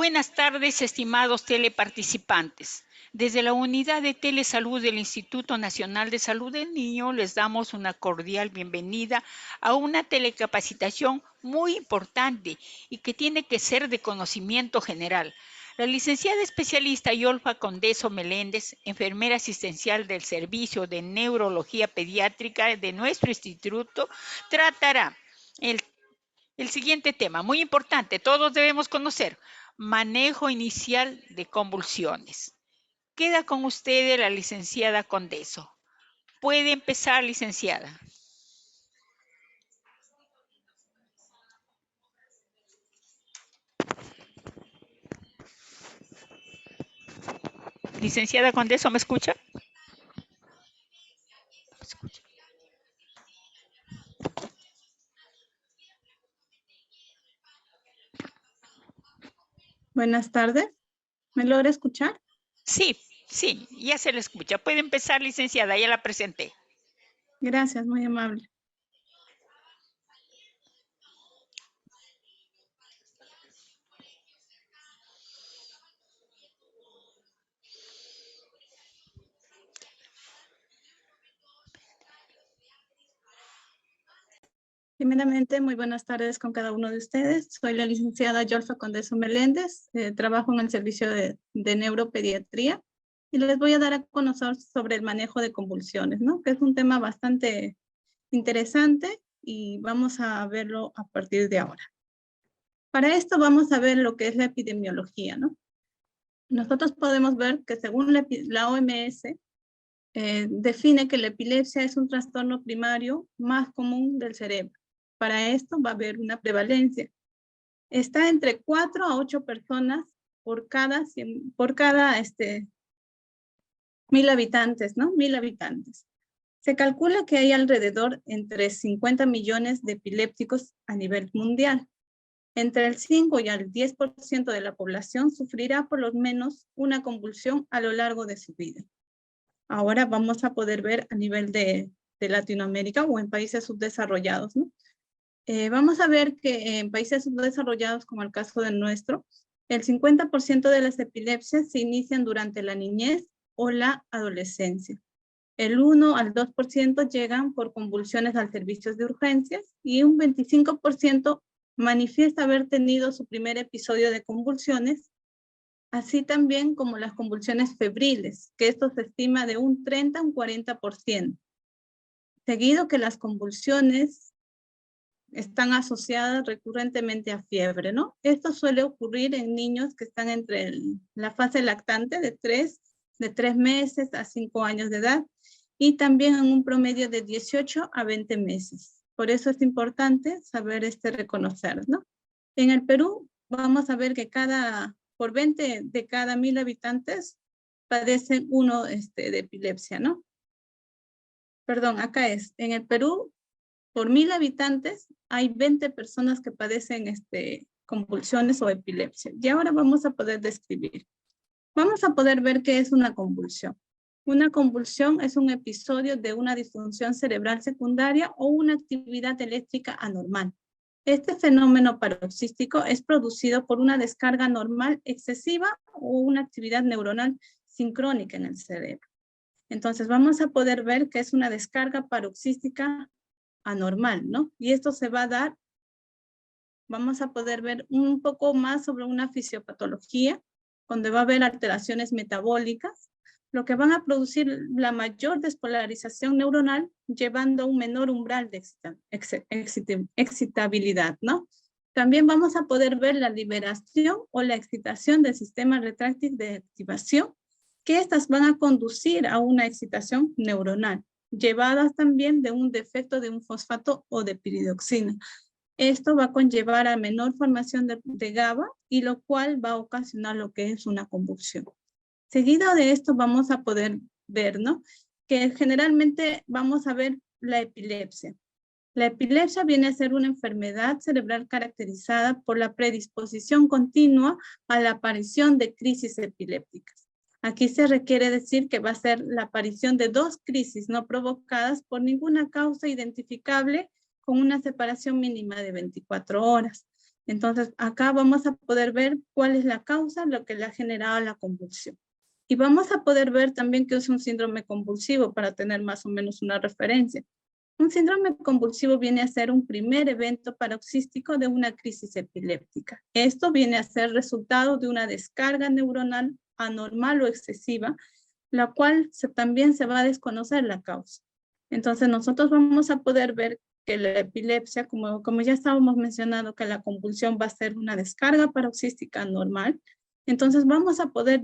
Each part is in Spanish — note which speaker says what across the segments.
Speaker 1: Buenas tardes, estimados teleparticipantes. Desde la Unidad de Telesalud del Instituto Nacional de Salud del Niño les damos una cordial bienvenida a una telecapacitación muy importante y que tiene que ser de conocimiento general. La licenciada especialista Yolfa Condeso Meléndez, enfermera asistencial del Servicio de Neurología Pediátrica de nuestro instituto, tratará el siguiente tema, muy importante, todos debemos conocer: manejo inicial de convulsiones. Queda con ustedes la licenciada Condeso. Puede empezar, licenciada. Licenciada Condeso, ¿me escucha? ¿Me escucha?
Speaker 2: Buenas tardes. ¿Me logra escuchar?
Speaker 1: Sí, ya se le escucha. Puede empezar, licenciada, ya la presenté.
Speaker 2: Gracias, muy amable. Primeramente, muy buenas tardes con cada uno de ustedes. Soy la licenciada Yolfa Condeso Meléndez. Trabajo en el servicio de neuropediatría y les voy a dar a conocer sobre el manejo de convulsiones, ¿no? Que es un tema bastante interesante y vamos a verlo a partir de ahora. Para esto vamos a ver lo que es la epidemiología, ¿no? Nosotros podemos ver que según la OMS, define que la epilepsia es un trastorno primario más común del cerebro. Para esto va a haber una prevalencia. Está entre 4 a 8 personas por cada 1000 habitantes, ¿no? 1000 habitantes. Se calcula que hay alrededor entre 50 millones de epilépticos a nivel mundial. Entre el 5 y el 10% de la población sufrirá por lo menos una convulsión a lo largo de su vida. Ahora vamos a poder ver a nivel de Latinoamérica o en países subdesarrollados, ¿no? Vamos a ver que en países subdesarrollados, como el caso del nuestro, el 50% de las epilepsias se inician durante la niñez o la adolescencia. El 1 al 2% llegan por convulsiones al servicio de urgencias y un 25% manifiesta haber tenido su primer episodio de convulsiones, así también como las convulsiones febriles, que esto se estima de un 30 a un 40%. Seguido que las convulsiones están asociadas recurrentemente a fiebre, ¿no? Esto suele ocurrir en niños que están entre la fase lactante de 3 meses a 5 años de edad y también en un promedio de 18 a 20 meses. Por eso es importante saber reconocer, ¿no? En el Perú vamos a ver que por 20 de cada 1000 habitantes padecen uno de epilepsia, ¿no? Perdón, acá en el Perú, por 1000 habitantes, hay 20 personas que padecen convulsiones o epilepsia. Y ahora vamos a poder describir. Vamos a poder ver qué es una convulsión. Una convulsión es un episodio de una disfunción cerebral secundaria o una actividad eléctrica anormal. Este fenómeno paroxístico es producido por una descarga normal excesiva o una actividad neuronal sincrónica en el cerebro. Entonces vamos a poder ver que es una descarga paroxística anormal, ¿no? Y esto se va a dar, vamos a poder ver un poco más sobre una fisiopatología, donde va a haber alteraciones metabólicas, lo que van a producir la mayor despolarización neuronal, llevando a un menor umbral de excitabilidad, ¿no? También vamos a poder ver la liberación o la excitación del sistema retráctil de activación, que estas van a conducir a una excitación neuronal, llevadas también de un defecto de un fosfato o de piridoxina. Esto va a conllevar a menor formación de GABA y lo cual va a ocasionar lo que es una convulsión. Seguido de esto vamos a poder ver, ¿no? Que generalmente vamos a ver la epilepsia. La epilepsia viene a ser una enfermedad cerebral caracterizada por la predisposición continua a la aparición de crisis epilépticas. Aquí se requiere decir que va a ser la aparición de 2 crisis no provocadas por ninguna causa identificable con una separación mínima de 24 horas. Entonces, acá vamos a poder ver cuál es la causa, lo que le ha generado la convulsión. Y vamos a poder ver también qué es un síndrome convulsivo para tener más o menos una referencia. Un síndrome convulsivo viene a ser un primer evento paroxístico de una crisis epiléptica. Esto viene a ser resultado de una descarga neuronal anormal o excesiva, la cual también se va a desconocer la causa. Entonces nosotros vamos a poder ver que la epilepsia, como ya estábamos mencionando, que la convulsión va a ser una descarga paroxística normal. Entonces vamos a poder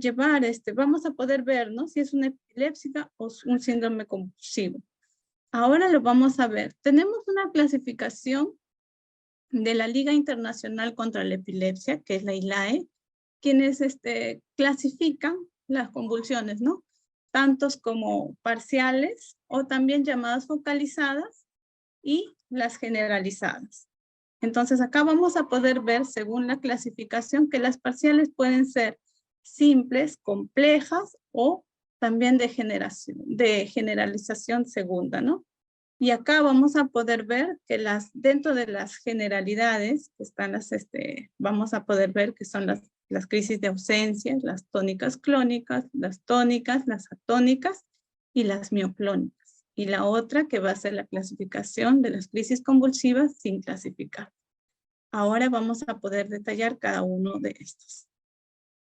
Speaker 2: vamos a poder ver, ¿no?, si es una epilepsia o un síndrome convulsivo. Ahora lo vamos a ver. Tenemos una clasificación de la Liga Internacional contra la Epilepsia, que es la ILAE, quienes clasifican las convulsiones, ¿no?, tantos como parciales o también llamadas focalizadas y las generalizadas. Entonces acá vamos a poder ver, según la clasificación, que las parciales pueden ser simples, complejas o también de generalización segunda, ¿no? Y acá vamos a poder ver que dentro de las generalidades están vamos a poder ver que son las crisis de ausencia, las tónicas clónicas, las tónicas, las atónicas y las mioclónicas. Y la otra que va a ser la clasificación de las crisis convulsivas sin clasificar. Ahora vamos a poder detallar cada uno de estos.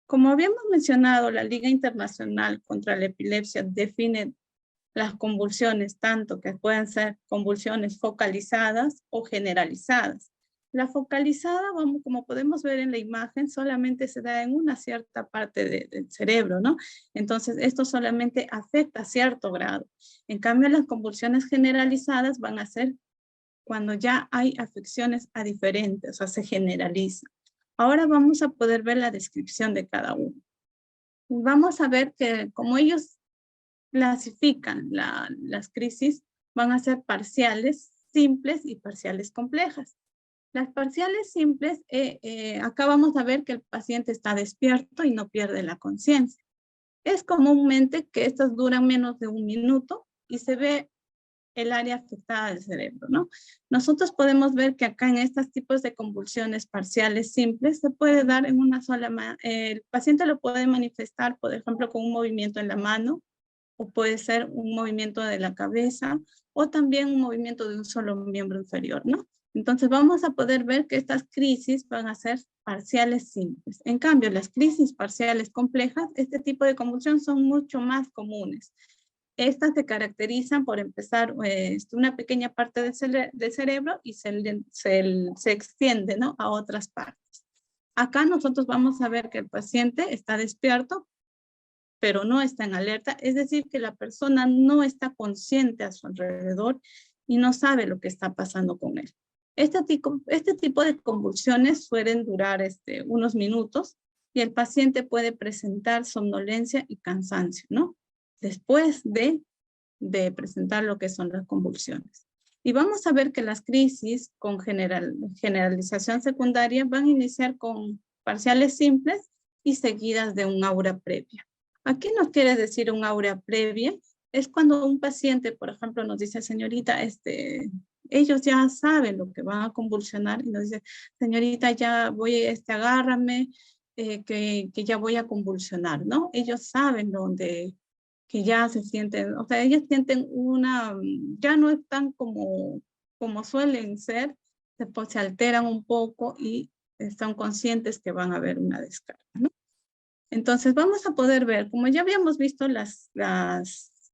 Speaker 2: Como habíamos mencionado, la Liga Internacional contra la Epilepsia define las convulsiones tanto que pueden ser convulsiones focalizadas o generalizadas. La focalizada, como podemos ver en la imagen, solamente se da en una cierta parte del cerebro, ¿no? Entonces, esto solamente afecta a cierto grado. En cambio, las convulsiones generalizadas van a ser cuando ya hay afecciones a diferentes, o sea, se generaliza. Ahora vamos a poder ver la descripción de cada uno. Vamos a ver que como ellos clasifican las crisis, van a ser parciales simples y parciales complejas. Las parciales simples, acá vamos a ver que el paciente está despierto y no pierde la conciencia. Es comúnmente que estas duran menos de 1 minuto y se ve el área afectada del cerebro, ¿no? Nosotros podemos ver que acá en estos tipos de convulsiones parciales simples se puede dar en una sola el paciente lo puede manifestar, por ejemplo, con un movimiento en la mano, o puede ser un movimiento de la cabeza, o también un movimiento de un solo miembro inferior, ¿no? Entonces vamos a poder ver que estas crisis van a ser parciales simples. En cambio, las crisis parciales complejas, este tipo de convulsión son mucho más comunes. Estas se caracterizan por empezar una pequeña parte del cerebro y se extiende, ¿no?, a otras partes. Acá nosotros vamos a ver que el paciente está despierto, pero no está en alerta, es decir, que la persona no está consciente a su alrededor y no sabe lo que está pasando con él. Este tipo de convulsiones suelen durar unos minutos y el paciente puede presentar somnolencia y cansancio, ¿no?, después de presentar lo que son las convulsiones. Y vamos a ver que las crisis con generalización secundaria van a iniciar con parciales simples y seguidas de un aura previa. ¿Aquí nos quiere decir un aura previa? Es cuando un paciente, por ejemplo, nos dice, señorita, ellos ya saben lo que van a convulsionar y nos dice, señorita, ya voy, agárrame, que ya voy a convulsionar, ¿no? Ellos saben que ya se sienten, o sea, ellas sienten ya no están como suelen ser, se alteran un poco y están conscientes que van a haber una descarga, ¿no? Entonces vamos a poder ver, como ya habíamos visto,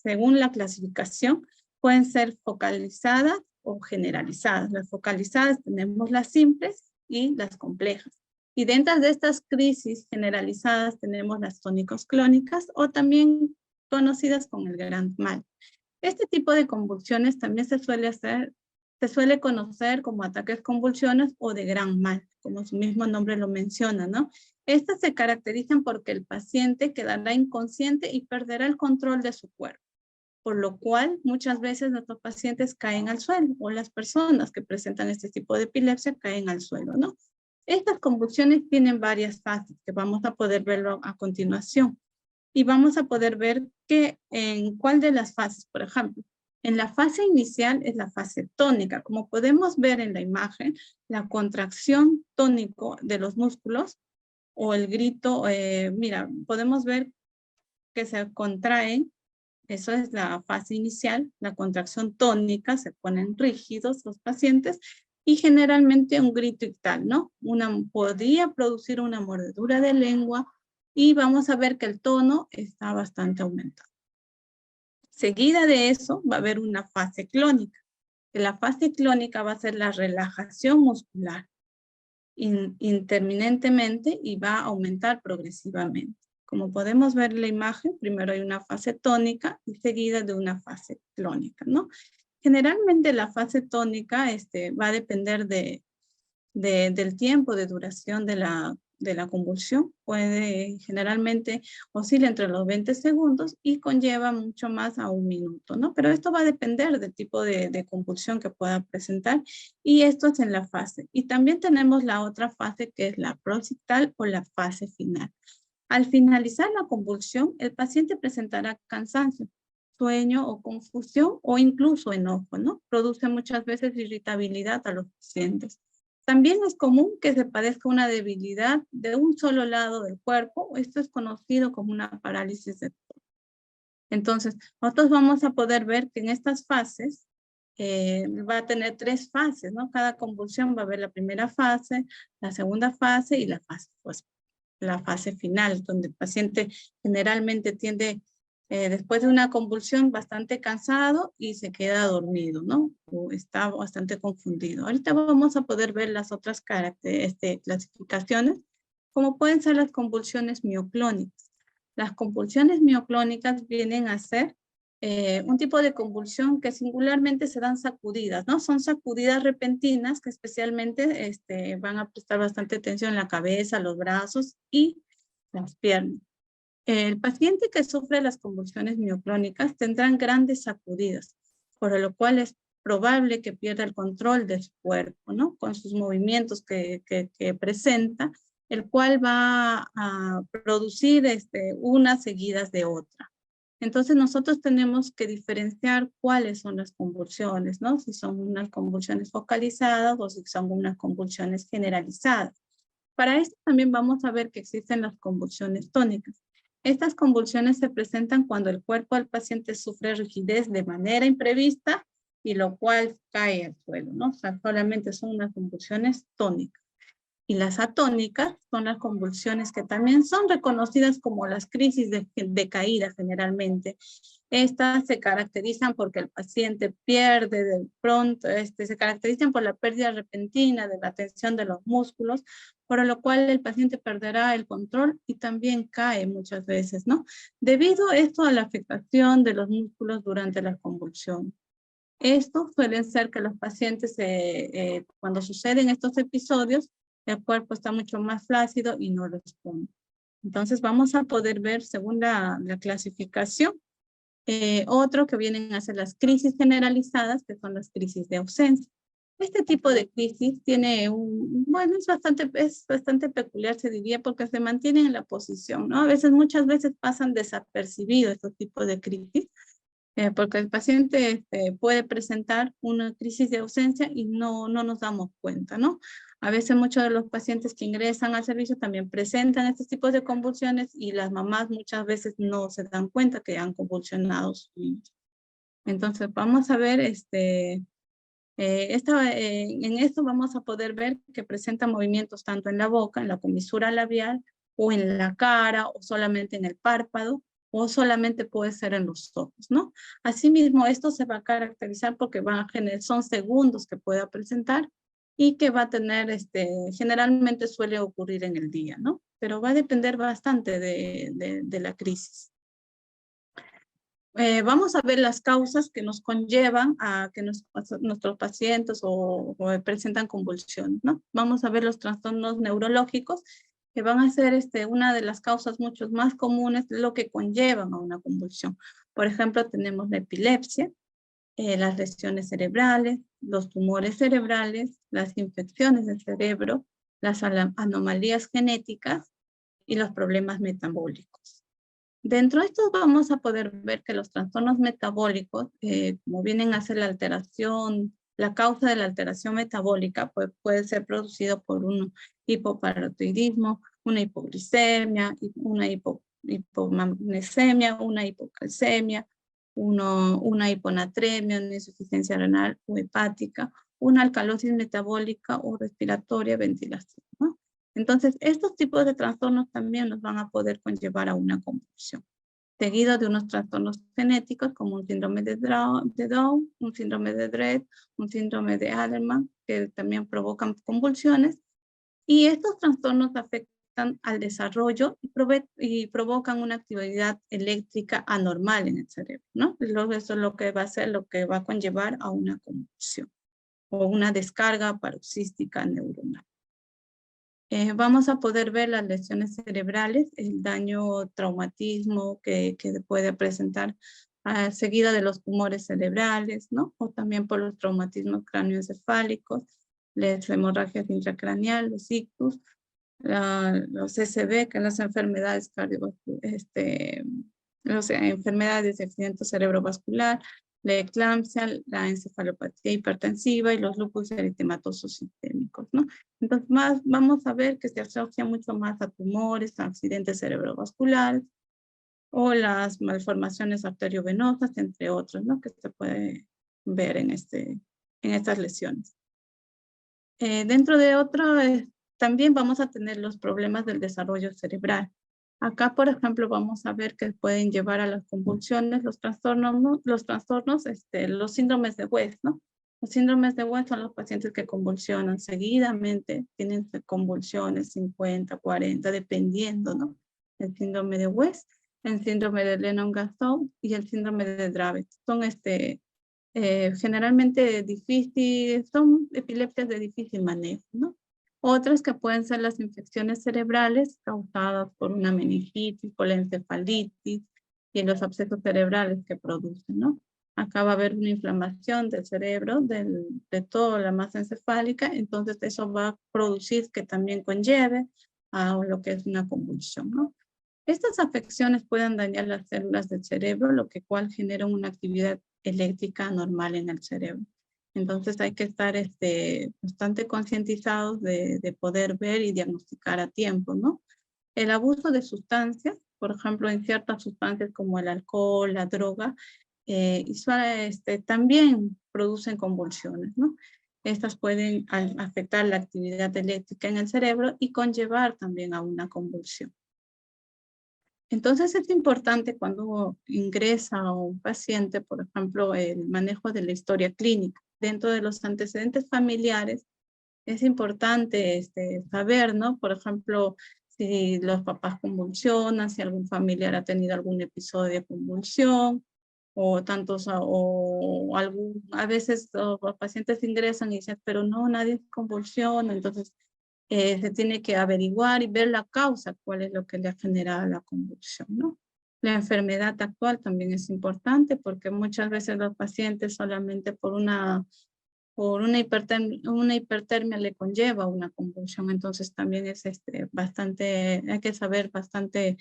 Speaker 2: según la clasificación, pueden ser focalizadas o generalizadas. Las focalizadas tenemos las simples y las complejas. Y dentro de estas crisis generalizadas tenemos las tónicos clónicas o también conocidas como el gran mal. Este tipo de convulsiones también se suele conocer como ataques convulsiones o de gran mal, como su mismo nombre lo menciona, ¿no? Estas se caracterizan porque el paciente quedará inconsciente y perderá el control de su cuerpo, por lo cual muchas veces nuestros pacientes caen al suelo o las personas que presentan este tipo de epilepsia caen al suelo, ¿no? Estas convulsiones tienen varias fases que vamos a poder verlo a continuación. Y vamos a poder ver en cuál de las fases, por ejemplo, En la fase inicial es la fase tónica. Como podemos ver en la imagen, la contracción tónico de los músculos o el grito, mira, podemos ver que se contraen. Eso es la fase inicial, la contracción tónica, se ponen rígidos los pacientes y generalmente un grito ictal, ¿no? Podría producir una mordedura de lengua y vamos a ver que el tono está bastante aumentado. Seguida de eso va a haber una fase clónica. La fase clónica va a ser la relajación muscular interminentemente y va a aumentar progresivamente. Como podemos ver en la imagen, primero hay una fase tónica y seguida de una fase clónica, ¿no? Generalmente la fase tónica va a depender del tiempo de duración de la convulsión. Generalmente oscila entre los 20 segundos y conlleva mucho más a 1 minuto, ¿no? Pero esto va a depender del tipo de convulsión que pueda presentar y esto es en la fase. Y también tenemos la otra fase que es la proxital o la fase final. Al finalizar la convulsión, el paciente presentará cansancio, sueño o confusión o incluso enojo, ¿no? Produce muchas veces irritabilidad a los pacientes. También es común que se padezca una debilidad de un solo lado del cuerpo. Esto es conocido como una parálisis de tono. Entonces, nosotros vamos a poder ver que en estas fases va a tener 3 fases, ¿no? Cada convulsión va a haber la primera fase, la segunda fase y la fase final, donde el paciente generalmente tiende, después de una convulsión, bastante cansado y se queda dormido, ¿no? O está bastante confundido. Ahorita vamos a poder ver las otras clasificaciones, como pueden ser las convulsiones mioclónicas. Las convulsiones mioclónicas vienen a ser un tipo de convulsión que singularmente se dan sacudidas, ¿no? Son sacudidas repentinas que especialmente van a prestar bastante tensión en la cabeza, los brazos y las piernas. El paciente que sufre las convulsiones mioclónicas tendrán grandes sacudidas, por lo cual es probable que pierda el control de su cuerpo, ¿no? Con sus movimientos que presenta, el cual va a producir unas seguidas de otra. Entonces nosotros tenemos que diferenciar cuáles son las convulsiones, ¿no? Si son unas convulsiones focalizadas o si son unas convulsiones generalizadas. Para esto también vamos a ver que existen las convulsiones tónicas. Estas convulsiones se presentan cuando el cuerpo del paciente sufre rigidez de manera imprevista y lo cual cae al suelo, ¿no? O sea, solamente son unas convulsiones tónicas. Y las atónicas son las convulsiones que también son reconocidas como las crisis de caída generalmente. Estas se caracterizan porque el paciente pierde de pronto, se caracterizan por la pérdida repentina de la tensión de los músculos, por lo cual el paciente perderá el control y también cae muchas veces, ¿no? Debido esto a la afectación de los músculos durante la convulsión. Esto suelen ser que los pacientes, cuando suceden estos episodios, el cuerpo está mucho más flácido y no responde. Entonces vamos a poder ver, según la clasificación, otro que vienen a ser las crisis generalizadas, que son las crisis de ausencia. Este tipo de crisis tiene bueno, es bastante peculiar, se diría, porque se mantienen en la posición, ¿no? Muchas veces pasan desapercibidos estos tipos de crisis, porque el paciente puede presentar una crisis de ausencia y no nos damos cuenta, ¿no? A veces muchos de los pacientes que ingresan al servicio también presentan estos tipos de convulsiones y las mamás muchas veces no se dan cuenta que han convulsionado sus niños. Entonces vamos a ver, en esto vamos a poder ver que presenta movimientos tanto en la boca, en la comisura labial, o en la cara, o solamente en el párpado, o solamente puede ser en los ojos, ¿no? Asimismo, esto se va a caracterizar porque son segundos que pueda presentar y que va a tener, generalmente suele ocurrir en el día, ¿no? Pero va a depender bastante de la crisis. Vamos a ver las causas que nos conllevan a que nuestros pacientes o presentan convulsiones, ¿no? Vamos a ver los trastornos neurológicos que van a ser una de las causas mucho más comunes de lo que conllevan a una convulsión. Por ejemplo, tenemos la epilepsia, las lesiones cerebrales, los tumores cerebrales, las infecciones del cerebro, las anomalías genéticas y los problemas metabólicos. Dentro de estos vamos a poder ver que los trastornos metabólicos, como vienen a ser la alteración, la causa de la alteración metabólica puede ser producido por un hipoparotiroidismo, una hipoglicemia, hipomagnesemia, una hipocalcemia, una hiponatremia, una insuficiencia renal o hepática, una alcalosis metabólica o respiratoria, ventilación, ¿no? Entonces, estos tipos de trastornos también nos van a poder conllevar a una convulsión, seguido de unos trastornos genéticos como un síndrome de Down, un síndrome de Rett, un síndrome de Alderman, que también provocan convulsiones. Y estos trastornos afectan al desarrollo y provocan una actividad eléctrica anormal en el cerebro, ¿no? Luego eso es lo que va a ser, lo que va a conllevar a una convulsión o una descarga paroxística neuronal. Vamos a poder ver las lesiones cerebrales, el daño, traumatismo que puede presentar seguida de los tumores cerebrales, ¿no? O también por los traumatismos cráneoencefálicos, las hemorragias intracraneales, los ictus, los SB, que son las enfermedades cardiovasculares, las enfermedades de accidente cerebrovascular, la eclampsia, la encefalopatía hipertensiva y los lupus eritematosos sistémicos, ¿no? Entonces, vamos a ver que se asocia mucho más a tumores, a accidentes cerebrovasculares o las malformaciones arteriovenosas, entre otros, ¿no? Que se puede ver en estas lesiones. Dentro de también vamos a tener los problemas del desarrollo cerebral. Acá, por ejemplo, vamos a ver que pueden llevar a las convulsiones, los trastornos, ¿no? Los síndromes de West, ¿no? Los síndromes de West son los pacientes que convulsionan seguidamente, tienen convulsiones 50, 40, dependiendo, ¿no? El síndrome de West, el síndrome de Lennox-Gastaut y el síndrome de Dravet. Son generalmente son epilepsias de difícil manejo, ¿no? Otras que pueden ser las infecciones cerebrales causadas por una meningitis, por la encefalitis y los abscesos cerebrales que producen, ¿no? Acá va a haber una inflamación del cerebro, de toda la masa encefálica, entonces eso va a producir que también conlleve a lo que es una convulsión, ¿no? Estas afecciones pueden dañar las células del cerebro, lo que cual genera una actividad eléctrica normal en el cerebro. Entonces hay que estar bastante concientizados de poder ver y diagnosticar a tiempo, ¿no? El abuso de sustancias, por ejemplo, en ciertas sustancias como el alcohol, la droga, también producen convulsiones, ¿no? Estas pueden afectar la actividad eléctrica en el cerebro y conllevar también a una convulsión. Entonces es importante cuando ingresa un paciente, por ejemplo, el manejo de la historia clínica. Dentro de los antecedentes familiares es importante saber, ¿no? Por ejemplo, si los papás convulsionan, si algún familiar ha tenido algún episodio de convulsión, a veces los pacientes ingresan y dicen, pero no, nadie convulsiona, entonces se tiene que averiguar y ver la causa, cuál es lo que le ha generado la convulsión, ¿no? La enfermedad actual también es importante porque muchas veces los pacientes solamente por una hipertermia le conlleva una convulsión, entonces también es hay que saber bastante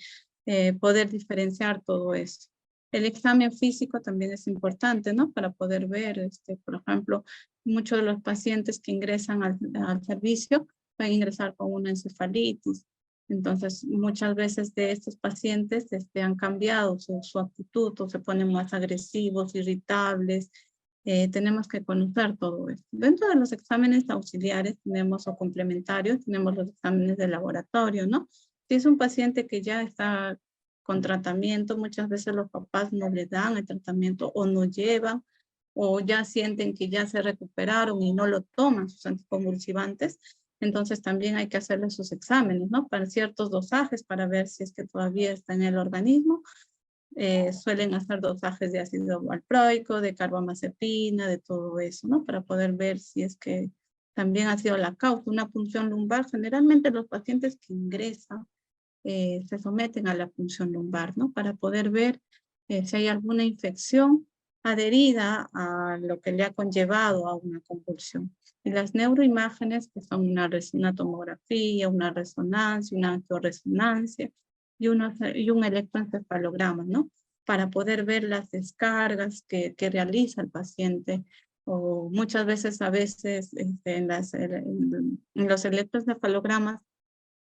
Speaker 2: poder diferenciar todo eso. El examen físico también es importante, ¿no? Para poder ver, por ejemplo, muchos de los pacientes que ingresan al servicio pueden ingresar con una encefalitis. Entonces, muchas veces de estos pacientes han cambiado su actitud o se ponen más agresivos, irritables. Tenemos que conocer todo esto. Dentro de los exámenes auxiliares o complementarios, tenemos los exámenes de laboratorio, ¿no? Si es un paciente que ya está con tratamiento, muchas veces los papás no le dan el tratamiento o no llevan, o ya sienten que ya se recuperaron y no lo toman sus anticonvulsivantes. Entonces también hay que hacerle sus exámenes, ¿no? Para ciertos dosajes, para ver si es que todavía está en el organismo. Suelen hacer dosajes de ácido valproico, de carbamazepina, de todo eso, ¿no? Para poder ver si es que también ha sido la causa. Una punción lumbar, generalmente los pacientes que ingresan se someten a la punción lumbar, ¿no? Para poder ver si hay alguna infección adherida a lo que le ha conllevado a una convulsión. Y las neuroimágenes, que son una tomografía, una resonancia, una angioresonancia, y un electroencefalograma, ¿no? Para poder ver las descargas que realiza el paciente, o muchas veces, en los electroencefalogramas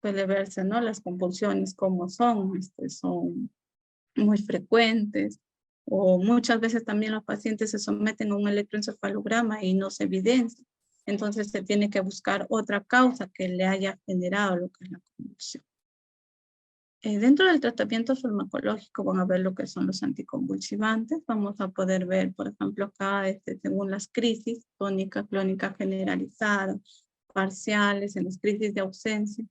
Speaker 2: puede verse, ¿no? Las convulsiones como son muy frecuentes, o muchas veces también los pacientes se someten a un electroencefalograma y no se evidencia. Entonces se tiene que buscar otra causa que le haya generado lo que es la convulsión. Dentro del tratamiento farmacológico van a ver lo que son los anticonvulsivantes. Vamos a poder ver, por ejemplo, acá, según las crisis, tónica, clónica generalizada, parciales, en las crisis de ausencia,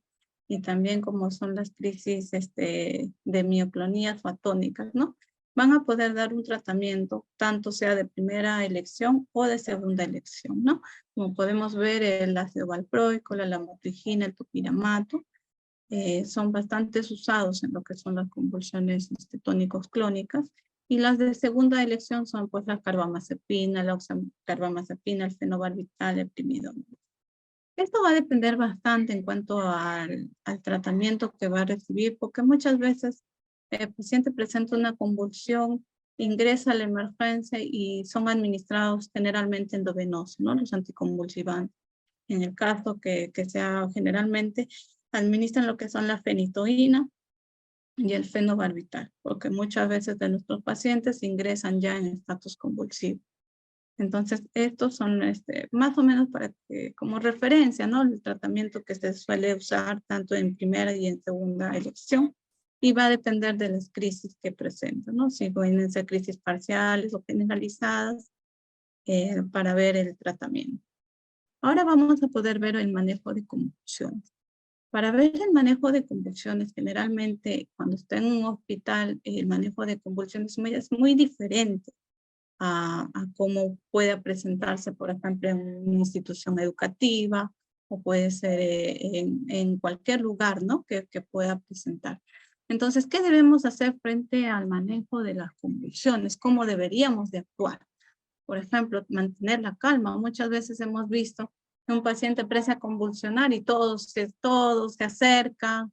Speaker 2: y también como son las crisis de mioclonías o atónicas, ¿no? Van a poder dar un tratamiento, tanto sea de primera elección o de segunda elección, ¿no? Como podemos ver, el ácido valproico, la lamotrigina, el topiramato, son bastante usados en lo que son las convulsiones tónicos clónicas, y las de segunda elección son pues la carbamazepina, la oxcarbamazepina, el fenobarbital, el primidona. Esto va a depender bastante en cuanto al tratamiento que va a recibir, porque muchas veces el paciente presenta una convulsión, ingresa a la emergencia y son administrados generalmente endovenosos, ¿no? Los anticonvulsivantes. En el caso que sea generalmente, administran lo que son la fenitoína y el fenobarbital, porque muchas veces de nuestros pacientes ingresan ya en estatus convulsivos. Entonces, estos son más o menos para que, como referencia, ¿no? El tratamiento que se suele usar tanto en primera y en segunda elección, y va a depender de las crisis que presentan, ¿no? Si pueden ser crisis parciales o generalizadas, para ver el tratamiento. Ahora vamos a poder ver el manejo de convulsiones. Para ver el manejo de convulsiones, generalmente cuando está en un hospital, el manejo de convulsiones es muy diferente a cómo pueda presentarse, por ejemplo, en una institución educativa, o puede ser en cualquier lugar, ¿no? Que pueda presentar. Entonces, ¿qué debemos hacer frente al manejo de las convulsiones? ¿Cómo deberíamos de actuar? Por ejemplo, mantener la calma. Muchas veces hemos visto que un paciente empieza a convulsionar y todos se acercan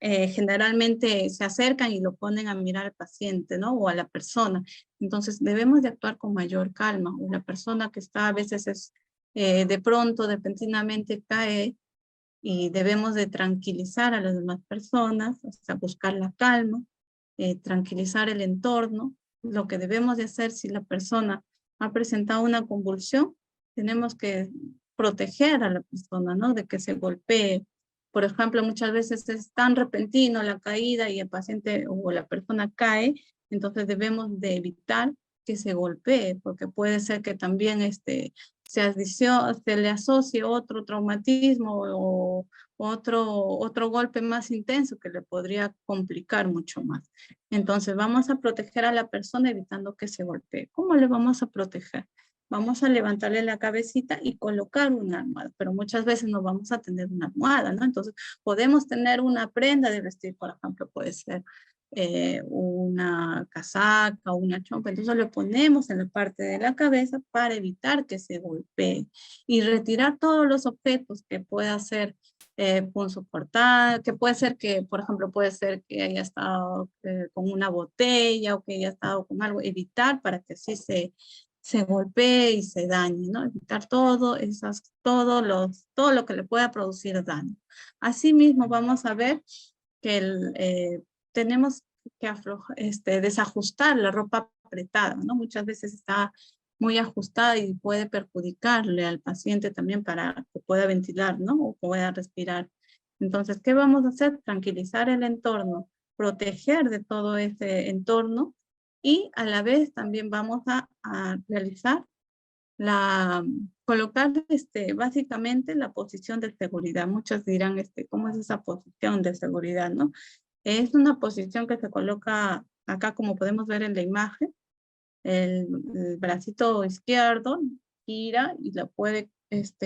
Speaker 2: generalmente se acercan y lo ponen a mirar al paciente, ¿no? O a la persona. Entonces debemos de actuar con mayor calma. Una persona que está a veces de pronto, repentinamente cae, y debemos de tranquilizar a las demás personas, o sea, buscar la calma, tranquilizar el entorno. Lo que debemos de hacer si la persona ha presentado una convulsión, tenemos que proteger a la persona, ¿no? De que se golpee. Por ejemplo, muchas veces es tan repentino la caída y el paciente o la persona cae, entonces debemos de evitar que se golpee, porque puede ser que también se le asocie otro traumatismo o otro golpe más intenso que le podría complicar mucho más. Entonces vamos a proteger a la persona evitando que se golpee. ¿Cómo le vamos a proteger? Vamos a levantarle la cabecita y colocar una almohada, pero muchas veces no vamos a tener una almohada, ¿no? Entonces podemos tener una prenda de vestir, por ejemplo, puede ser una casaca o una chompa. Entonces lo ponemos en la parte de la cabeza para evitar que se golpee, y retirar todos los objetos que pueda ser punzocortante, que puede ser que, por ejemplo, puede ser que haya estado con una botella o que haya estado con algo, evitar para que así se golpee y se dañe, ¿no? Evitar todo lo que le pueda producir daño. Asimismo, vamos a ver que tenemos que desajustar la ropa apretada, ¿no? Muchas veces está muy ajustada y puede perjudicarle al paciente también para que pueda ventilar, ¿no? O pueda respirar. Entonces, ¿qué vamos a hacer? Tranquilizar el entorno, proteger de todo ese entorno, y a la vez también vamos a realizar colocar básicamente la posición de seguridad. Muchos dirán, ¿cómo es esa posición de seguridad, no? Es una posición que se coloca acá, como podemos ver en la imagen. El bracito izquierdo gira y la puede,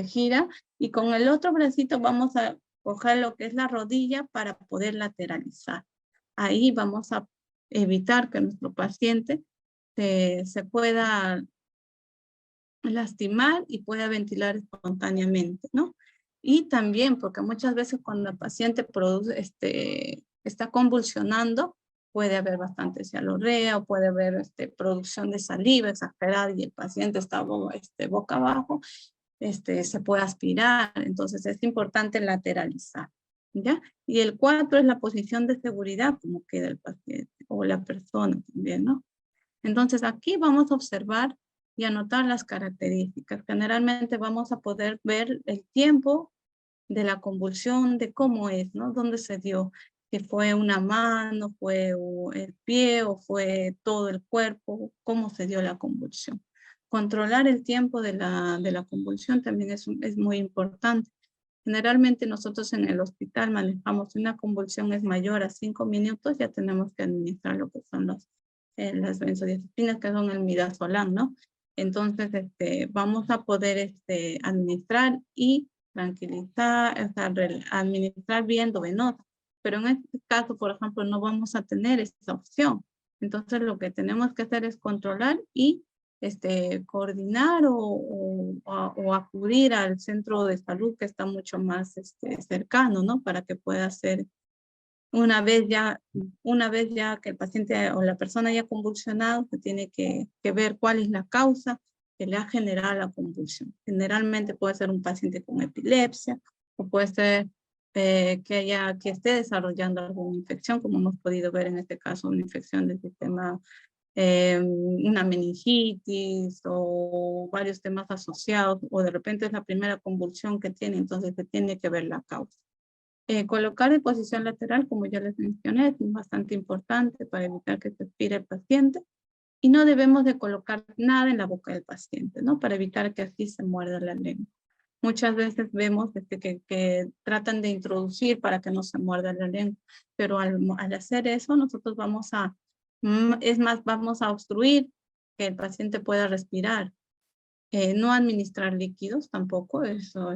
Speaker 2: gira, y con el otro bracito vamos a coger lo que es la rodilla para poder lateralizar. Ahí vamos a evitar que nuestro paciente se pueda lastimar y pueda ventilar espontáneamente, ¿no? Y también porque muchas veces cuando el paciente está convulsionando, puede haber bastante cialorrea o puede haber producción de saliva exagerada y el paciente está boca abajo, se puede aspirar. Entonces es importante lateralizar, ¿ya? Y el 4 es la posición de seguridad, como queda el paciente o la persona también, ¿no? Entonces aquí vamos a observar y anotar las características. Generalmente vamos a poder ver el tiempo de la convulsión, de cómo es, ¿no? Dónde se dio, si fue una mano, fue el pie o fue todo el cuerpo, cómo se dio la convulsión. Controlar el tiempo de la convulsión también es muy importante. Generalmente nosotros en el hospital manejamos, si una convulsión es mayor a 5 minutos, ya tenemos que administrar lo que son las benzodiazepinas, que son el midazolam, ¿no? Entonces, vamos a poder administrar y tranquilizar, o sea, administrar bien endovenosa. Pero en este caso, por ejemplo, no vamos a tener esa opción. Entonces, lo que tenemos que hacer es controlar y coordinar o acudir al centro de salud que está mucho más cercano, ¿no? Para que pueda ser una vez ya que el paciente o la persona haya convulsionado, se tiene que ver cuál es la causa que le ha generado la convulsión. Generalmente puede ser un paciente con epilepsia o puede ser que esté desarrollando alguna infección, como hemos podido ver en este caso, una infección del sistema, una meningitis o varios temas asociados, o de repente es la primera convulsión que tiene, entonces se tiene que ver la causa. Colocar en posición lateral, como ya les mencioné, es bastante importante para evitar que se expire el paciente. Y no debemos de colocar nada en la boca del paciente, ¿no? Para evitar que así se muerda la lengua. Muchas veces vemos que tratan de introducir para que no se muerda la lengua, pero al hacer eso nosotros vamos a obstruir que el paciente pueda respirar. No administrar líquidos tampoco, eso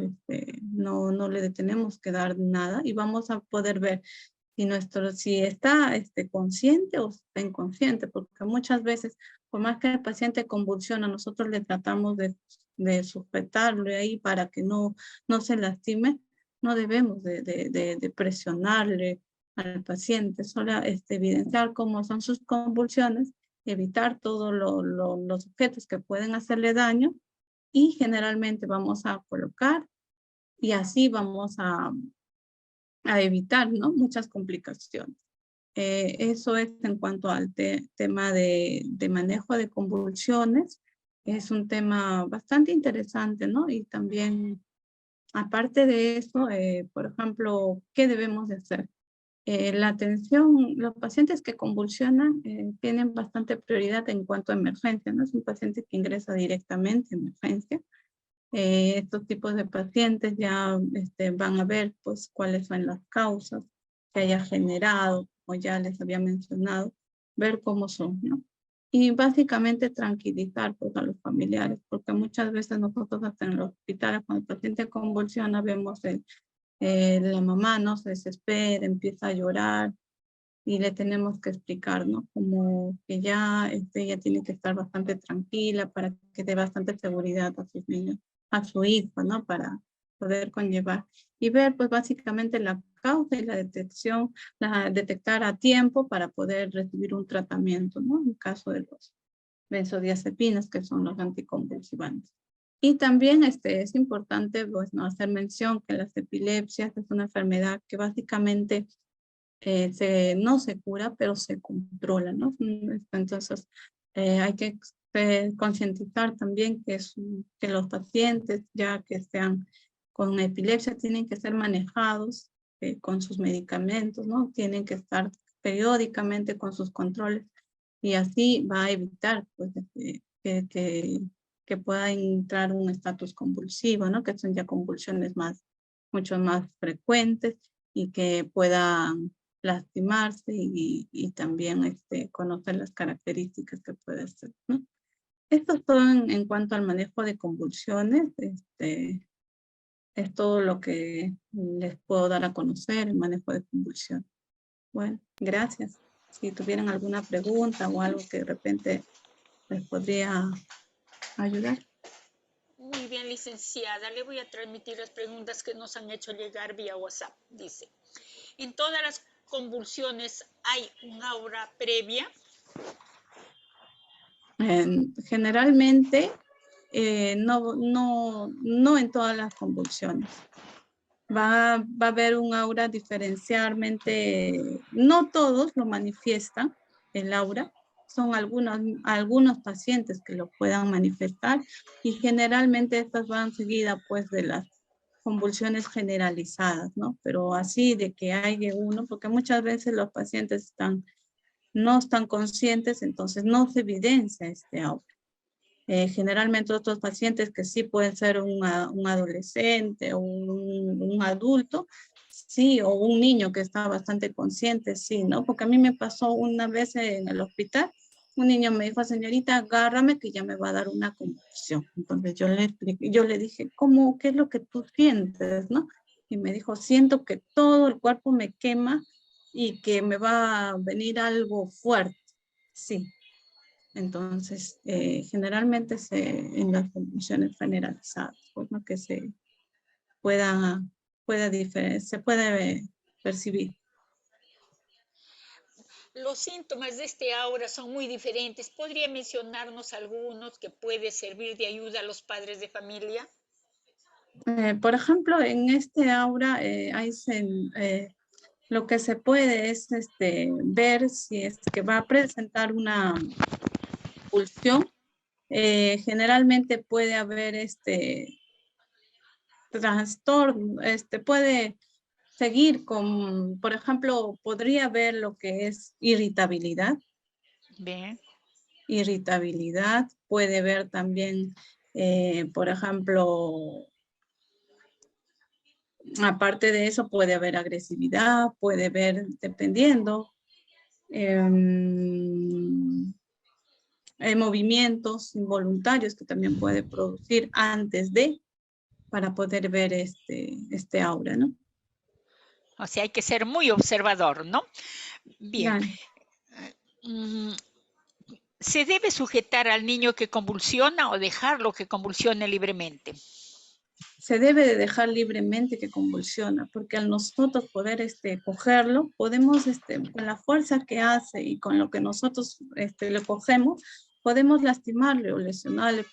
Speaker 2: no le tenemos que dar nada y vamos a poder ver si está consciente o está inconsciente, porque muchas veces, por más que el paciente convulsiona, nosotros le tratamos de sujetarle ahí para que no se lastime, no debemos de presionarle al paciente, solo evidenciar cómo son sus convulsiones, evitar todos los objetos que pueden hacerle daño y generalmente vamos a colocar y así vamos a evitar, ¿no? Muchas complicaciones. Eso es en cuanto al tema de manejo de convulsiones. Es un tema bastante interesante, ¿no? Y también, aparte de eso, por ejemplo, ¿qué debemos de hacer? La atención, los pacientes que convulsionan tienen bastante prioridad en cuanto a emergencia, ¿no? Es un paciente que ingresa directamente a emergencia. Estos tipos de pacientes ya van a ver pues cuáles son las causas que haya generado, como ya les había mencionado, ver cómo son, ¿no? Y básicamente tranquilizar pues a los familiares, porque muchas veces nosotros hasta en los hospitales cuando el paciente convulsiona vemos la mamá no se desespera, empieza a llorar y le tenemos que explicar, ¿no? Como que ya ella tiene que estar bastante tranquila para que dé bastante seguridad a sus niños, a su hijo, ¿no? Para poder conllevar y ver pues básicamente la causa y la detección, detectar a tiempo para poder recibir un tratamiento, ¿no? En caso de los benzodiazepinas, que son los anticonvulsivantes. Y también es importante pues, no hacer mención que las epilepsias es una enfermedad que básicamente no se cura, pero se controla, ¿no? Entonces, hay que concientizar también que los pacientes, ya que sean con epilepsia, tienen que ser manejados con sus medicamentos, ¿no? Tienen que estar periódicamente con sus controles y así va a evitar pues, que pueda entrar un estatus convulsivo, ¿no? Que son ya convulsiones mucho más frecuentes y que puedan lastimarse y también conocer las características que puede ser, ¿no? Esto es todo en cuanto al manejo de convulsiones. Es todo lo que les puedo dar a conocer, el manejo de convulsiones. Bueno, gracias. Si tuvieran alguna pregunta o algo que de repente les podría ayudar.
Speaker 1: Muy bien. bien, licenciada. Le voy a transmitir las preguntas que nos han hecho llegar vía WhatsApp. Dice, ¿en todas las convulsiones hay un aura previa?
Speaker 2: Generalmente, no en todas las convulsiones. Va a haber un aura diferencialmente, no todos lo manifiestan, el aura, son algunos pacientes que lo puedan manifestar y generalmente estas van seguidas pues de las convulsiones generalizadas, ¿no? Pero así de que haya uno, porque muchas veces los pacientes no están conscientes, entonces no se evidencia este aura. Generalmente otros pacientes que sí pueden ser un adolescente o un adulto, sí, o un niño que está bastante consciente, sí, ¿no? Porque a mí me pasó una vez en el hospital, un niño me dijo, señorita, agárrame que ya me va a dar una convulsión. Entonces yo le dije, ¿cómo? ¿Qué es lo que tú sientes, no? Y me dijo, siento que todo el cuerpo me quema y que me va a venir algo fuerte, sí. Entonces, generalmente en las convulsiones generalizadas, pues, ¿no? Que se se puede percibir.
Speaker 1: Los síntomas de este aura son muy diferentes. ¿Podría mencionarnos algunos que puede servir de ayuda a los padres de familia?
Speaker 2: Por ejemplo, en este aura lo que se puede es ver si es que va a presentar una convulsión. Generalmente puede haber trastorno, puede seguir con, por ejemplo, podría haber lo que es irritabilidad.
Speaker 1: Bien.
Speaker 2: Irritabilidad, puede ver también, por ejemplo, aparte de eso puede haber agresividad, puede haber, dependiendo, movimientos involuntarios que también puede producir antes de, para poder ver este aura, ¿no?
Speaker 1: O sea, hay que ser muy observador, ¿no? Bien.
Speaker 2: Ya.
Speaker 1: ¿Se debe sujetar al niño que convulsiona o dejarlo que convulsione libremente?
Speaker 2: Se debe de dejar libremente que convulsiona, porque al nosotros poder cogerlo, podemos, con la fuerza que hace y con lo que nosotros le cogemos, podemos lastimarle o lesionarle,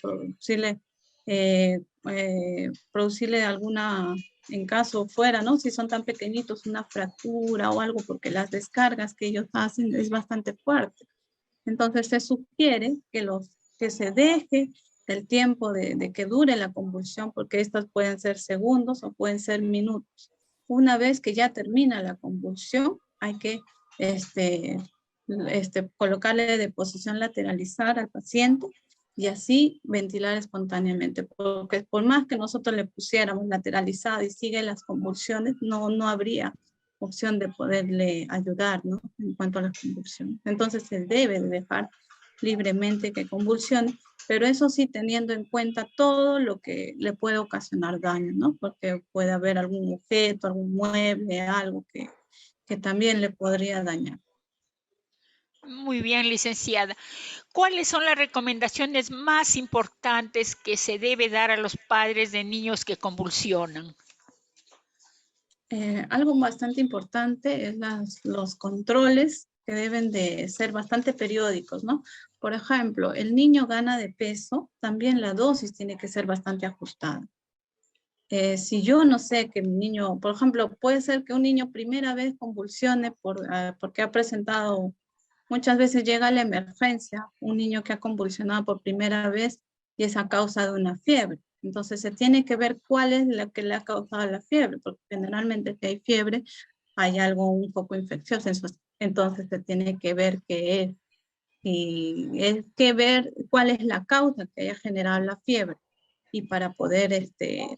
Speaker 2: producirle alguna, en caso fuera, ¿no? Si son tan pequeñitos, una fractura o algo, porque las descargas que ellos hacen es bastante fuerte. Entonces se sugiere que se deje el tiempo de que dure la convulsión, porque estas pueden ser segundos o pueden ser minutos. Una vez que ya termina la convulsión, hay que colocarle de posición lateralizar al paciente y así ventilar espontáneamente, porque por más que nosotros le pusiéramos lateralizado y sigue las convulsiones, no habría opción de poderle ayudar, ¿no? En cuanto a las convulsiones. Entonces se debe de dejar libremente que convulsione, pero eso sí teniendo en cuenta todo lo que le puede ocasionar daño, ¿no? Porque puede haber algún objeto, algún mueble, algo que también le podría dañar.
Speaker 1: Muy bien, licenciada. ¿Cuáles son las recomendaciones más importantes que se debe dar a los padres de niños que convulsionan?
Speaker 2: Algo bastante importante es los controles que deben de ser bastante periódicos, ¿no? Por ejemplo, el niño gana de peso, también la dosis tiene que ser bastante ajustada. Si yo no sé que mi niño, por ejemplo, puede ser que un niño primera vez convulsione porque ha presentado, muchas veces llega a la emergencia, un niño que ha convulsionado por primera vez y es a causa de una fiebre. Entonces se tiene que ver cuál es la que le ha causado la fiebre, porque generalmente si hay fiebre hay algo un poco infeccioso, entonces se tiene que ver qué es. Y es que ver cuál es la causa que haya generado la fiebre y para poder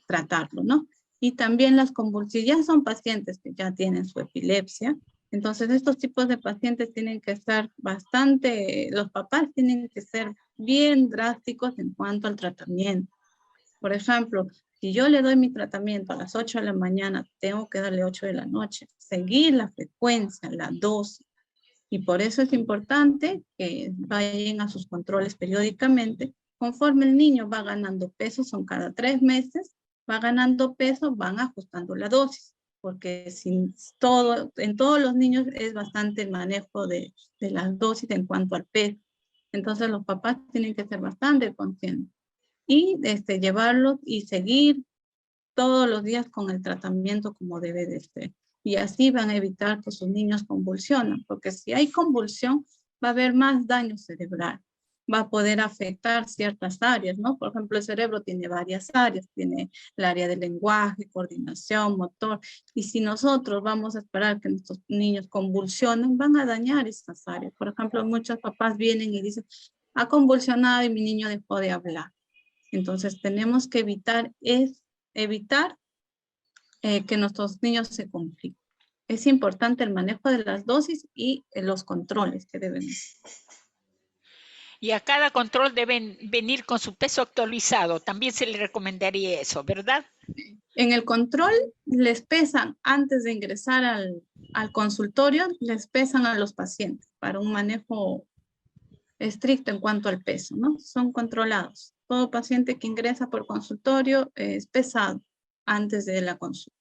Speaker 2: tratarlo, ¿no? Y también las convulsiones, ya son pacientes que ya tienen su epilepsia, entonces estos tipos de pacientes tienen que estar los papás tienen que ser bien drásticos en cuanto al tratamiento. Por ejemplo, si yo le doy mi tratamiento a las 8 de la mañana, tengo que darle 8 de la noche, seguir la frecuencia, la dosis. Y por eso es importante que vayan a sus controles periódicamente conforme el niño va ganando peso, son cada 3 meses, va ganando peso, van ajustando la dosis, porque en todos los niños es bastante el manejo de las dosis en cuanto al peso. Entonces los papás tienen que ser bastante conscientes y llevarlos y seguir todos los días con el tratamiento como debe de ser. Y así van a evitar que sus niños convulsionen, porque si hay convulsión, va a haber más daño cerebral. Va a poder afectar ciertas áreas, ¿no? Por ejemplo, el cerebro tiene varias áreas, tiene el área del lenguaje, coordinación, motor, y si nosotros vamos a esperar que nuestros niños convulsionen, van a dañar estas áreas. Por ejemplo, muchos papás vienen y dicen, ha convulsionado y mi niño dejó de hablar. Entonces, tenemos que evitar que nuestros niños se compliquen. Es importante el manejo de las dosis y los controles que deben hacer.
Speaker 1: Y a cada control deben venir con su peso actualizado. También se le recomendaría eso, ¿verdad?
Speaker 2: En el control les pesan antes de ingresar al consultorio, les pesan a los pacientes para un manejo estricto en cuanto al peso, ¿no? Son controlados. Todo paciente que ingresa por consultorio es pesado antes de la consulta.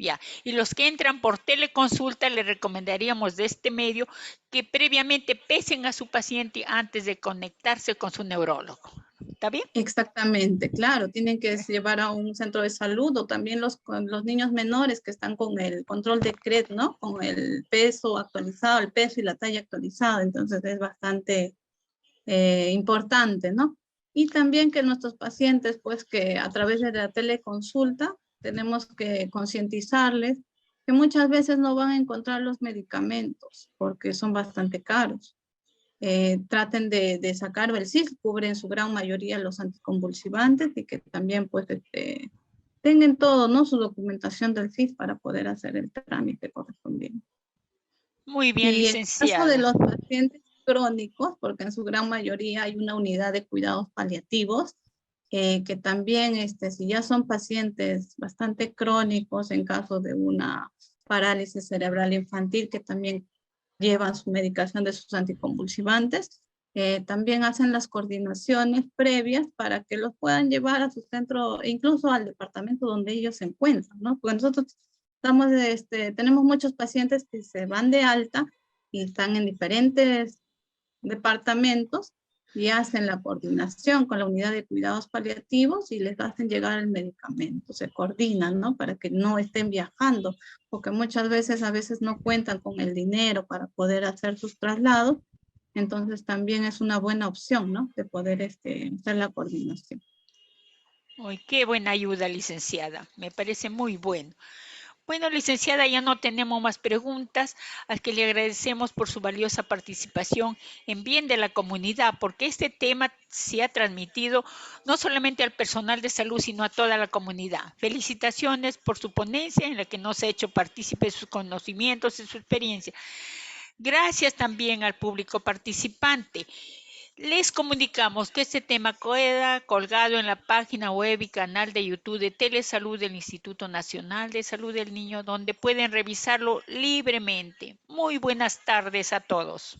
Speaker 1: Ya, y los que entran por teleconsulta, le recomendaríamos de este medio que previamente pesen a su paciente antes de conectarse con su neurólogo. ¿Está bien?
Speaker 2: Exactamente, claro, tienen que llevar a un centro de salud o también los niños menores que están con el control de CRED, ¿no? Con el peso actualizado, el peso y la talla actualizada, entonces es bastante importante, ¿no? Y también que nuestros pacientes, pues que a través de la teleconsulta tenemos que concientizarles que muchas veces no van a encontrar los medicamentos porque son bastante caros. Traten de sacar el CIS, cubre en su gran mayoría los anticonvulsivantes y que también pues tengan todo, ¿no? Su documentación del CIS para poder hacer el trámite correspondiente.
Speaker 1: Muy bien,
Speaker 2: Y en el caso de
Speaker 1: licenciada.
Speaker 2: los pacientes crónicos, porque en su gran mayoría hay una unidad de cuidados paliativos, que también si ya son pacientes bastante crónicos en caso de una parálisis cerebral infantil, que también llevan su medicación de sus anticonvulsivantes, también hacen las coordinaciones previas para que los puedan llevar a su centro, incluso al departamento donde ellos se encuentran, ¿no? Porque nosotros tenemos muchos pacientes que se van de alta y están en diferentes departamentos y hacen la coordinación con la unidad de cuidados paliativos y les hacen llegar el medicamento, se coordinan, ¿no? Para que no estén viajando, porque muchas veces a veces no cuentan con el dinero para poder hacer sus traslados, entonces también es una buena opción, ¿no? De poder hacer la coordinación.
Speaker 1: Uy, qué buena ayuda, licenciada. Me parece muy bueno. Bueno, licenciada, ya no tenemos más preguntas, al que le agradecemos por su valiosa participación en bien de la comunidad, porque este tema se ha transmitido no solamente al personal de salud, sino a toda la comunidad. Felicitaciones por su ponencia en la que nos ha hecho partícipe de sus conocimientos y su experiencia. Gracias también al público participante. Les comunicamos que este tema queda colgado en la página web y canal de YouTube de Telesalud del Instituto Nacional de Salud del Niño, donde pueden revisarlo libremente. Muy buenas tardes a todos.